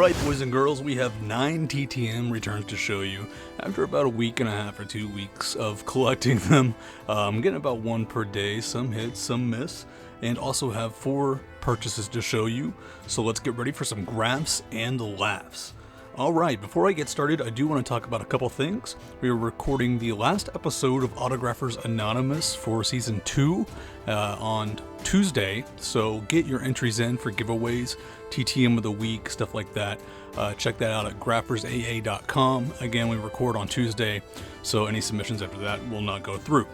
Alright, boys and girls, we have 9 TTM returns to show you after about a week and a half or 2 weeks of collecting them. I'm getting about 1 per day, some hits, some miss, and also have 4 purchases to show you. So let's get ready for some graphs and laughs. Alright, before I get started, I do want to talk about a couple things. We are recording the last episode of Autographers Anonymous for Season 2 on Tuesday, so get your entries in for giveaways, TTM of the week, stuff like that. Check that out at graphersaa.com. Again, we record on Tuesday, so any submissions after that will not go through.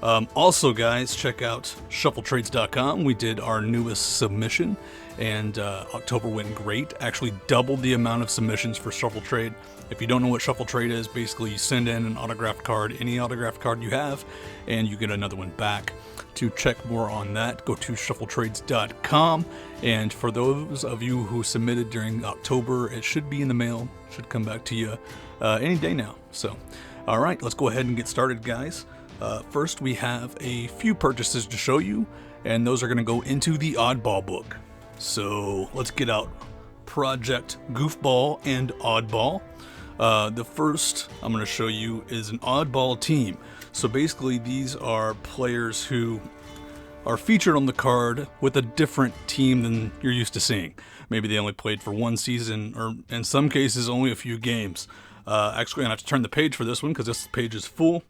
Also, guys, check out shuffletrades.com. We did our newest submission, and October went great. Actually doubled the amount of submissions for Shuffle Trade. If you don't know what Shuffle Trade is, basically you send in an autographed card, any autographed card you have, and you get another one back. To check more on that, go to shuffletrades.com. And for those of you who submitted during October, it should be in the mail, should come back to you any day now. So, all right, let's go ahead and get started, guys. First, we have a few purchases to show you, and those are going to go into the Oddball book. So let's get out Project Goofball and Oddball. The first I'm going to show you is an Oddball team. So basically, these are players who are featured on the card with a different team than you're used to seeing. Maybe they only played for 1 season, or in some cases, only a few games. Actually, I'm going to have to turn the page for this one because this page is full.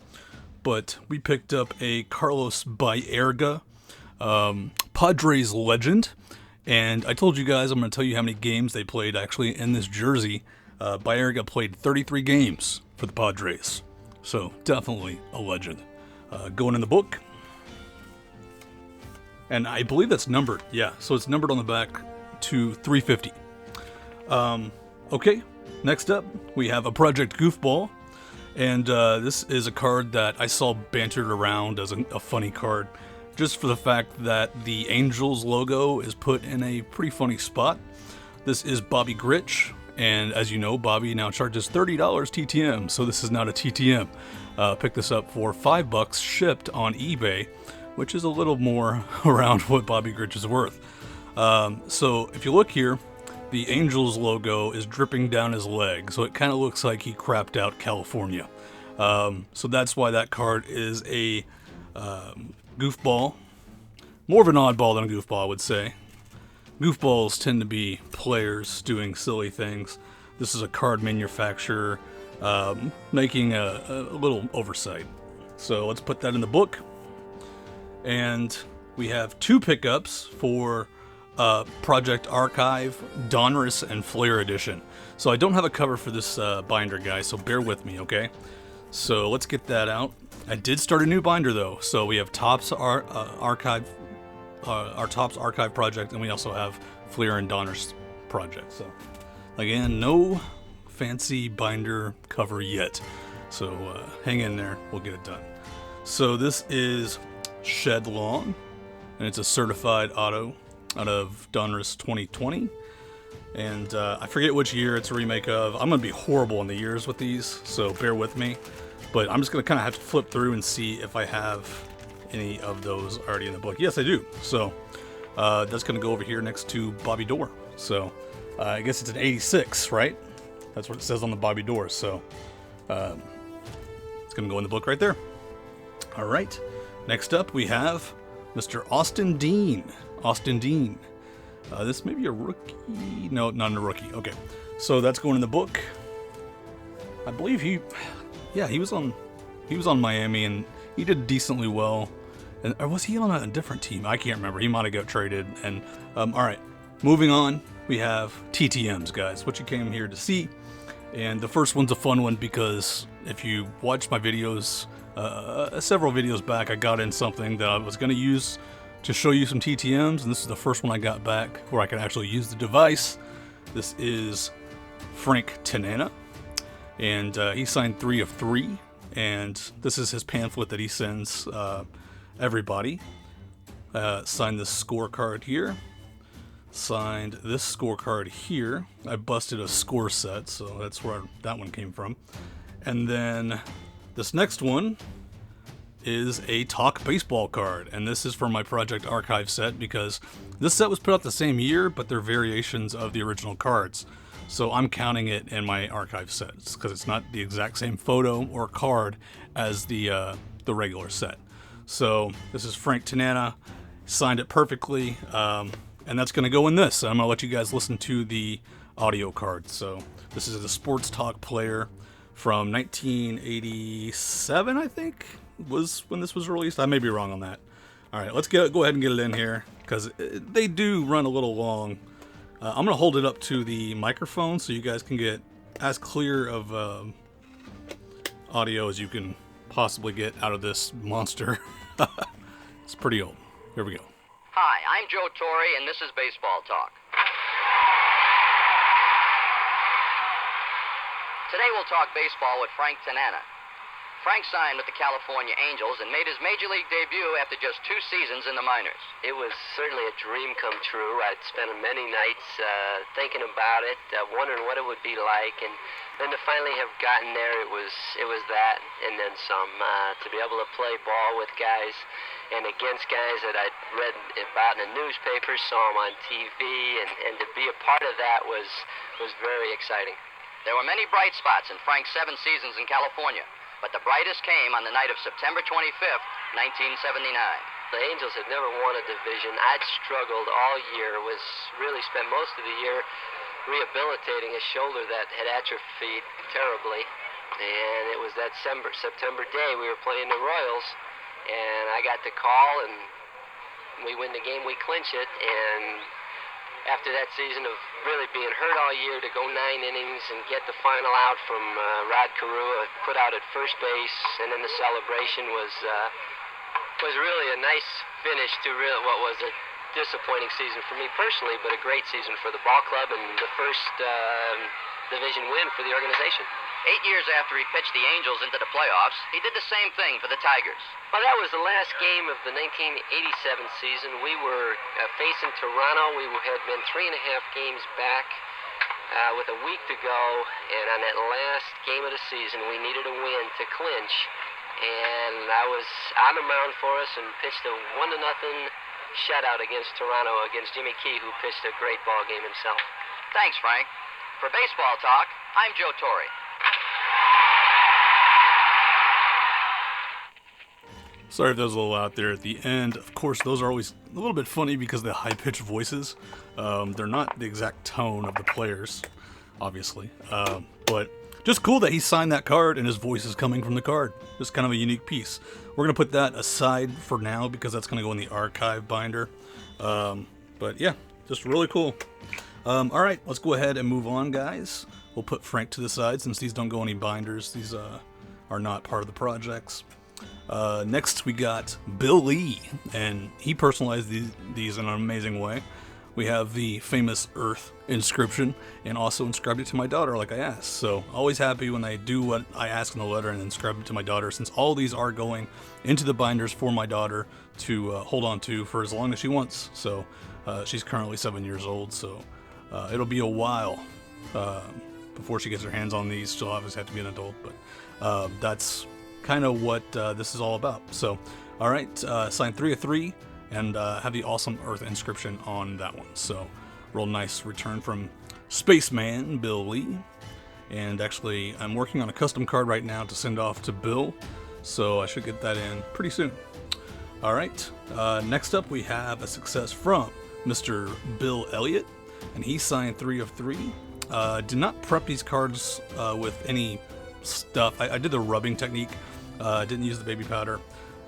But we picked up a Carlos Baerga, Padres legend. And I told you guys I'm going to tell you how many games they played actually in this jersey. Baerga played 33 games for the Padres. So definitely a legend. Going in the book. And I believe that's numbered. Yeah, so it's numbered on the back to 350. Okay, next up we have a Project Goofball. And this is a card that I saw bantered around as a funny card, just for the fact that the Angels logo is put in a pretty funny spot. This is Bobby Grich, and as you know, Bobby now charges $30 TTM, so this is not a TTM. Picked this up for $5 shipped on eBay, which is a little more around what Bobby Grich is worth. So if you look here, the Angels logo is dripping down his leg, so it kind of looks like he crapped out California. So that's why that card is a goofball. More of an oddball than a goofball, I would say. Goofballs tend to be players doing silly things. This is a card manufacturer making a little oversight. So let's put that in the book. And we have 2 pickups for Project Archive, Donruss, and Flair Edition. So I don't have a cover for this binder, guys, so bear with me, okay? So let's get that out. I did start a new binder, though. So we have Topps Archive, our Topps Archive project, and we also have Flair and Donruss project. So again, no fancy binder cover yet. So hang in there, we'll get it done. So this is Shed Long, and it's a certified auto out of Donruss 2020, and I forget which year it's a remake of. I'm going to be horrible in the years with these, so bear with me, but I'm just going to kind of have to flip through and see if I have any of those already in the book. Yes, I do. So that's going to go over here next to Bobby Doerr. So I guess it's an 86, right? That's what it says on the Bobby Doerr, so it's going to go in the book right there. All right, next up we have Mr. Austin Dean. Austin Dean. This may be a rookie. No, not a rookie. Okay, so that's going in the book. I believe he was on Miami, and he did decently well. And or was he on a different team? I can't remember. He might have got traded. And all right, moving on, we have TTMs, guys. What you came here to see. And the first one's a fun one because if you watch my videos, several videos back, I got in something that I was going to use to show you some TTMs, and this is the first one I got back where I can actually use the device. This is Frank Tanana, and he signed 3 of 3, and this is his pamphlet that he sends everybody. Signed this scorecard here, signed this scorecard here. I busted a score set, so that's where that one came from. And then this next one is a Talk Baseball card, and this is for my Project Archive set because this set was put out the same year, but they're variations of the original cards. So I'm counting it in my archive sets because it's not the exact same photo or card as the regular set. So this is Frank Tanana, signed it perfectly, and that's going to go in this. I'm going to let you guys listen to the audio card. So this is the Sports Talk player from 1987, I think, was when this was released. I may be wrong on that. All right, let's go ahead and get it in here because they do run a little long. I'm going to hold it up to the microphone so you guys can get as clear of audio as you can possibly get out of this monster. It's pretty old. Here we go. Hi, I'm Joe Torre, and this is Baseball Talk. Today we'll talk baseball with Frank Tanana. Frank signed with the California Angels and made his Major League debut after just 2 seasons in the minors. It was certainly a dream come true. I'd spent many nights thinking about it, wondering what it would be like, and then to finally have gotten there, it was that and then some. To be able to play ball with guys and against guys that I'd read about in the newspapers, saw them on TV, and to be a part of that was very exciting. There were many bright spots in Frank's 7 seasons in California, but the brightest came on the night of September 25th, 1979. The Angels had never won a division. I'd struggled all year, was really spent most of the year rehabilitating a shoulder that had atrophied terribly. And it was that September day we were playing the Royals, and I got the call, and we win the game, we clinch it, and after that season of really being hurt all year, to go 9 innings and get the final out from Rod Carew, put out at first base, and then the celebration was really a nice finish to what was a disappointing season for me personally, but a great season for the ball club and the first division win for the organization. 8 years after he pitched the Angels into the playoffs, he did the same thing for the Tigers. Well, that was the last game of the 1987 season. We were facing Toronto. We had been 3.5 games back with a week to go, and on that last game of the season, we needed a win to clinch. And I was on the mound for us and pitched a 1-0 shutout against Toronto, against Jimmy Key, who pitched a great ball game himself. Thanks, Frank. For Baseball Talk, I'm Joe Torre. Sorry if that was a little out there at the end. Of course, those are always a little bit funny because of the high-pitched voices. They're not the exact tone of the players, obviously. But just cool that he signed that card and his voice is coming from the card. Just kind of a unique piece. We're going to put that aside for now because that's going to go in the archive binder. But yeah, just really cool. All right, let's go ahead and move on, guys. We'll put Frank to the side since these don't go in any binders. These are not part of the projects. Next, we got Bill Lee, and he personalized these in an amazing way. We have the famous Earth inscription, and also inscribed it to my daughter like I asked. So, always happy when I do what I ask in the letter and inscribe it to my daughter, since all these are going into the binders for my daughter to hold on to for as long as she wants. So, she's currently 7 years old, so it'll be a while before she gets her hands on these. She'll obviously have to be an adult, but that's kind of what this is all about. So, all right, sign 3 of 3 and have the awesome Earth inscription on that one. So, real nice return from Spaceman, Bill Lee. And actually, I'm working on a custom card right now to send off to Bill, so I should get that in pretty soon. All right, next up we have a success from Mr. Bill Elliott, and he signed 3 of 3. Did not prep these cards with any stuff. I did the rubbing technique. Didn't use the baby powder.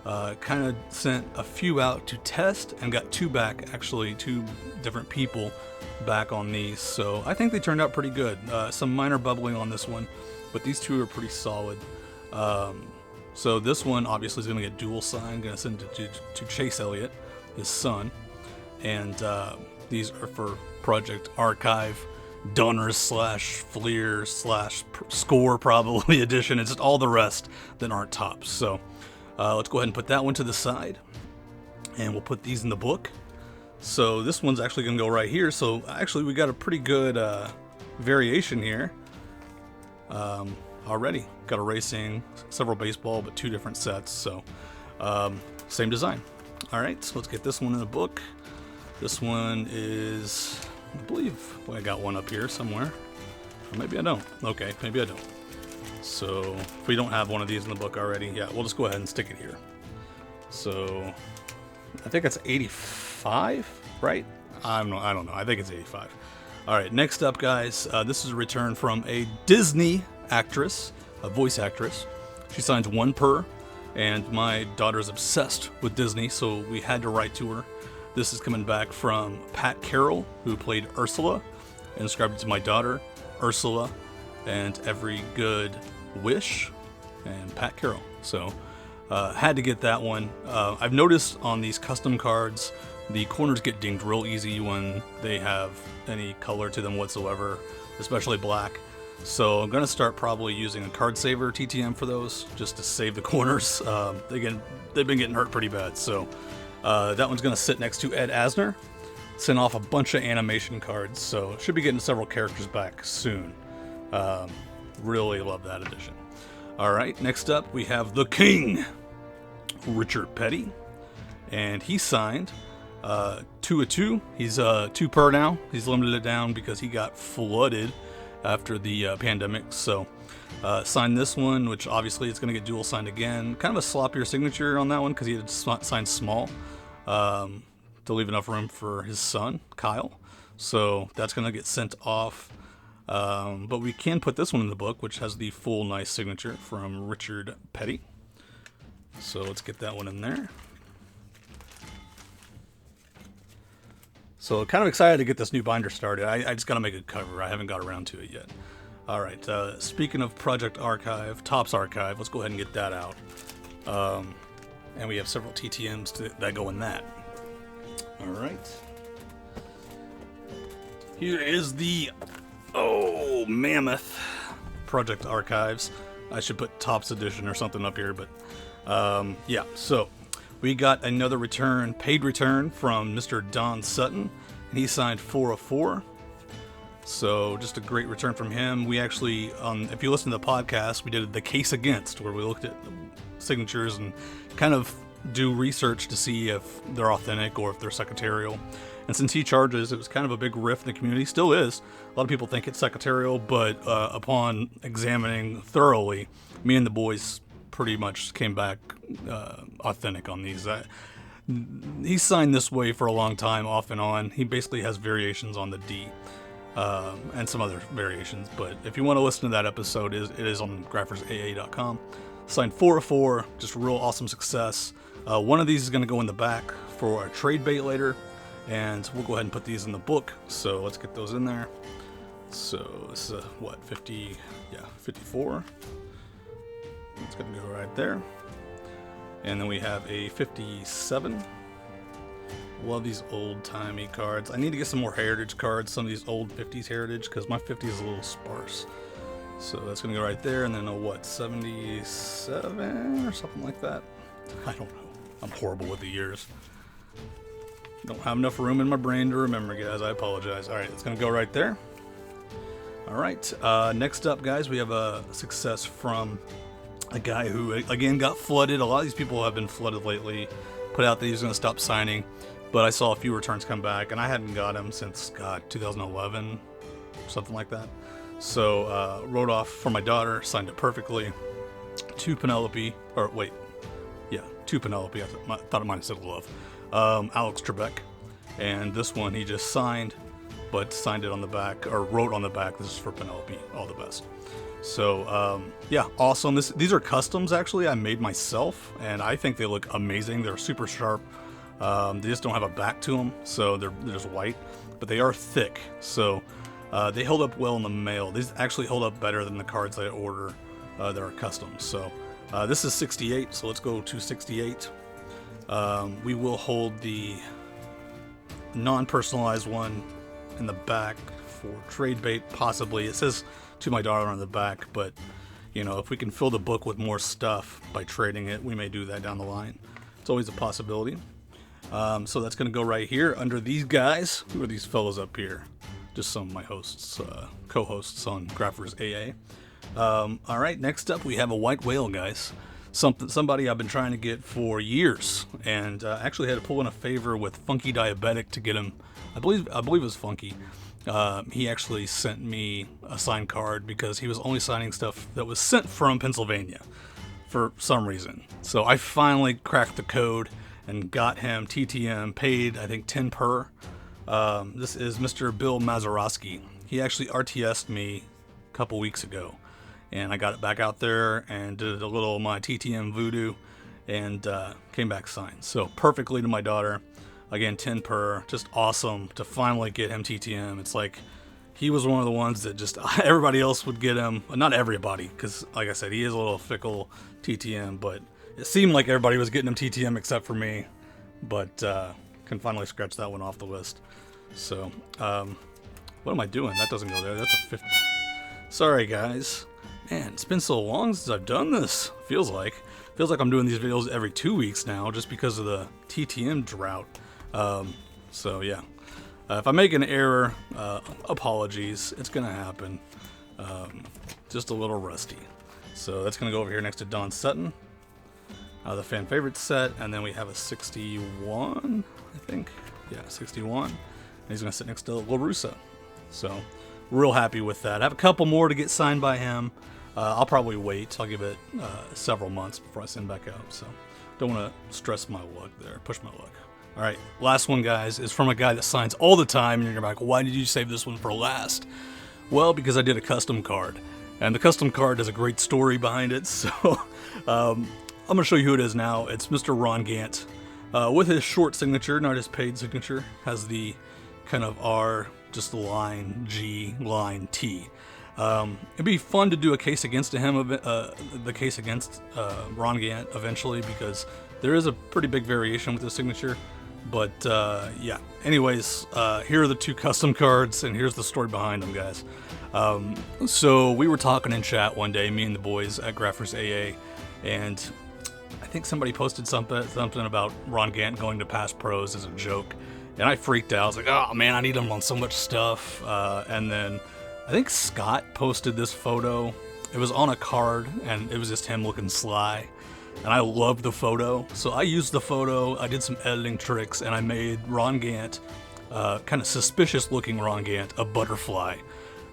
Kind of sent a few out to test and got 2 back, actually 2 different people back on these. So I think they turned out pretty good. Some minor bubbling on this one, but these 2 are pretty solid. So this one obviously is going to get dual signed. Going to send it to Chase Elliott, his son. And these are for Project Archive Donors / Fleer / Score probably edition. It's just all the rest that aren't tops. So let's go ahead and put that one to the side, and we'll put these in the book. So this one's actually gonna go right here. So actually we got a pretty good variation here already. Got a racing, several baseball, but 2 different sets. So same design. All right, so let's get this one in the book. This one is, I believe, well, I got one up here somewhere. Or maybe I don't. Okay, maybe I don't. So if we don't have one of these in the book already, yeah, we'll just go ahead and stick it here. So I think it's 85, right? I don't know. I think it's 85. All right, next up, guys, this is a return from a Disney actress, a voice actress. She signs 1 per, and my daughter is obsessed with Disney, so we had to write to her. This is coming back from Pat Carroll, who played Ursula, and described it to my daughter, Ursula, and Every Good Wish, and Pat Carroll. So had to get that one. I've noticed on these custom cards, the corners get dinged real easy when they have any color to them whatsoever, especially black. So I'm going to start probably using a card saver TTM for those, just to save the corners. They've been getting hurt pretty bad. So that one's going to sit next to Ed Asner. Sent off a bunch of animation cards, so should be getting several characters back soon. Really love that edition. All right, next up we have the King, Richard Petty, and he signed 2 of 2. He's 2 per now. He's limited it down because he got flooded after the pandemic. So signed this one, which obviously it's going to get dual signed again. Kind of a sloppier signature on that one because he had signed small to leave enough room for his son, Kyle. So that's going to get sent off. But we can put this one in the book, which has the full nice signature from Richard Petty. So let's get that one in there. So kind of excited to get this new binder started. I just got to make a cover. I haven't got around to it yet. All right. Speaking of Project Archive, Topps Archive, let's go ahead and get that out. And we have several TTMs that go in that. All right. Here is the mammoth Project Archives. I should put Topps Edition or something up here, but yeah. So we got another return, paid return from Mr. Don Sutton, and he signed 4 of 4. So just a great return from him. We actually, if you listen to the podcast, we did the case against, where we looked at signatures and kind of do research to see if they're authentic or if they're secretarial. And since he charges, it was kind of a big rift in the community. Still is. A lot of people think it's secretarial, but upon examining thoroughly, me and the boys pretty much came back authentic on these. He signed this way for a long time, off and on. He basically has variations on the D and some other variations. But if you want to listen to that episode, it is on graphersAA.com. Signed 4 of 4, just real awesome success. One of these is going to go in the back for a trade bait later, and we'll go ahead and put these in the book. So let's get those in there. So this is a, 50, 54. It's going to go right there. And then we have a 57. Love these old-timey cards. I need to get some more heritage cards, some of these old 50s heritage, because my 50 is a little sparse. So that's going to go right there, and then a 77 or something like that? I don't know. I'm horrible with the years. Don't have enough room in my brain to remember, guys. I apologize. All right, it's going to go right there. All right, next up, guys, we have a success from a guy who, again, got flooded. A lot of these people have been flooded lately. Put out that he was going to stop signing, but I saw a few returns come back, and I hadn't got him since, 2011, something like that. So, wrote off for my daughter, signed it perfectly. To Penelope, to Penelope. I thought it might have said love. Alex Trebek. And this one he just signed, but signed it on the back, or wrote on the back, this is for Penelope, all the best. So, yeah, awesome. These are customs, actually, I made myself, and I think they look amazing. They're super sharp. They just don't have a back to them, so they're just white, but they are thick, so they hold up well in the mail. These actually hold up better than the cards I order that are custom. So this is 68, so let's go to 68. We will hold the non-personalized one in the back for trade bait, possibly. It says to my daughter on the back, but you know, if we can fill the book with more stuff by trading it, we may do that down the line. It's always a possibility. So that's going to go right here under these guys. Who are these fellows up here? Just some of my hosts, co-hosts on Graphers AA. All right, next up we have a white whale, guys. Somebody I've been trying to get for years, and actually had to pull in a favor with Funky Diabetic to get him. I believe it was Funky. he actually sent me a signed card because he was only signing stuff that was sent from Pennsylvania for some reason. So I finally cracked the code and got him TTM, paid I think 10 per. This is Mr. Bill Mazurowski. He actually RTS'd me a couple weeks ago, and I got it back out there and did a little my TTM voodoo, and came back signed. So perfectly to my daughter. Again, 10 per. Just awesome to finally get him TTM. It's like he was one of the ones that just everybody else would get him. Not everybody, because like I said, he is a little fickle TTM, but it seemed like everybody was getting him TTM except for me. But can finally scratch that one off the list. So what am I doing? That doesn't go there. That's a 50. Sorry guys. Man, it's been so long since I've done this. Feels like I'm doing these videos every 2 weeks now, just because of the TTM drought. So yeah, if I make an error, apologies. It's gonna happen. Just a little rusty. So that's gonna go over here next to Don Sutton, the fan favorite set, and then we have a 61, I think. Yeah, 61. And he's gonna sit next to LaRussa. So real happy with that. I have a couple more to get signed by him. I'll probably wait. I'll give it several months before I send back out. So don't want to stress my luck there, push my luck. All right, last one, guys, is from a guy that signs all the time, and you're like, why did you save this one for last? Well, because I did a custom card, and the custom card has a great story behind it, so I'm going to show you who it is now. It's Mr. Ron Gant, with his short signature, not his paid signature, has the kind of R, just the line, G, line, T. It'd be fun to do a case against him, the case against Ron Gant eventually, because there is a pretty big variation with his signature. But yeah, anyways, here are the two custom cards, and here's the story behind them, guys. So we were talking in chat one day, me and the boys at Graphers AA, and I think somebody posted something about Ron Gant going to Pass Pros as a joke, and I freaked out. I was like, oh man, I need him on so much stuff. And then I think Scott posted this photo. It was on a card, and it was just him looking sly. And I loved the photo, so I used the photo, I did some editing tricks, and I made Ron Gant, kind of suspicious looking Ron Gant, a butterfly.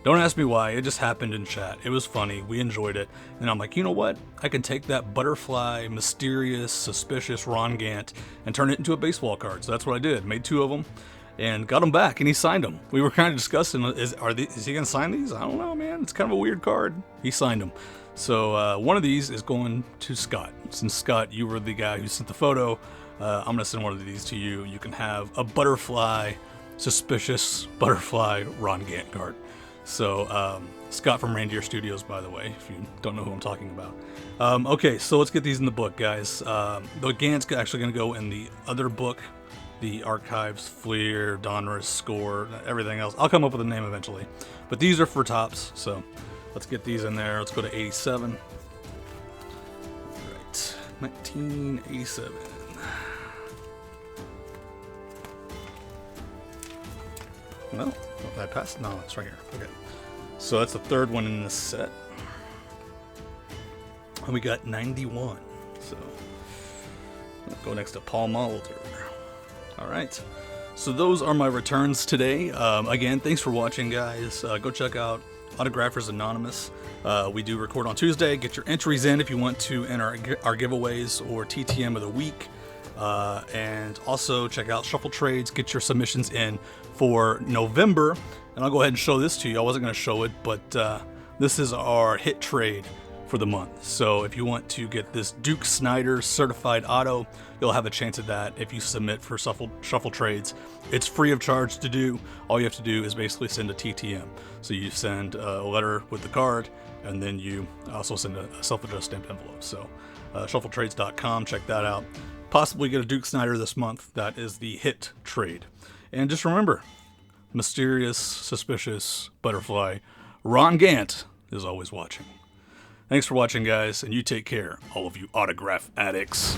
Don't ask me why, it just happened in chat. It was funny, we enjoyed it, and I'm like, you know what? I can take that butterfly, mysterious, suspicious Ron Gant and turn it into a baseball card. So that's what I did, made two of them, and got them back, and he signed them. We were kind of discussing, is he going to sign these? I don't know, man, it's kind of a weird card. He signed them. So one of these is going to Scott. Since Scott, you were the guy who sent the photo, I'm going to send one of these to you. You can have a butterfly, suspicious butterfly Ron Gant card. So Scott from Reindeer Studios, by the way, if you don't know who I'm talking about. Okay, so let's get these in the book, guys. The Gant's actually going to go in the other book, the Archives, Fleer, Donruss, Score, everything else. I'll come up with a name eventually. But these are for tops, so let's get these in there. Let's go to 87. All right, 1987. Well, I passed? No, it's right here. Okay. So that's the third one in this set. And we got 91. So let's go next to Paul Molitor. All right. So those are my returns today. Again, thanks for watching, guys. Go check out Autographers Anonymous. We do record on Tuesday. Get your entries in if you want to enter our giveaways or TTM of the week. And also check out Shuffle Trades. Get your submissions in for November. And I'll go ahead and show this to you. I wasn't going to show it, but this is our hit trade for the month. So if you want to get this Duke Snider certified auto, you'll have a chance at that if you submit for Shuffle Trades. It's free of charge to do. All you have to do is basically send a TTM. So you send a letter with the card, and then you also send a self-addressed stamped envelope. So shuffletrades.com, check that out. Possibly get a Duke Snider this month. That is the hit trade. And just remember, mysterious, suspicious butterfly Ron Gant is always watching. Thanks for watching, guys, and you take care, all of you autograph addicts.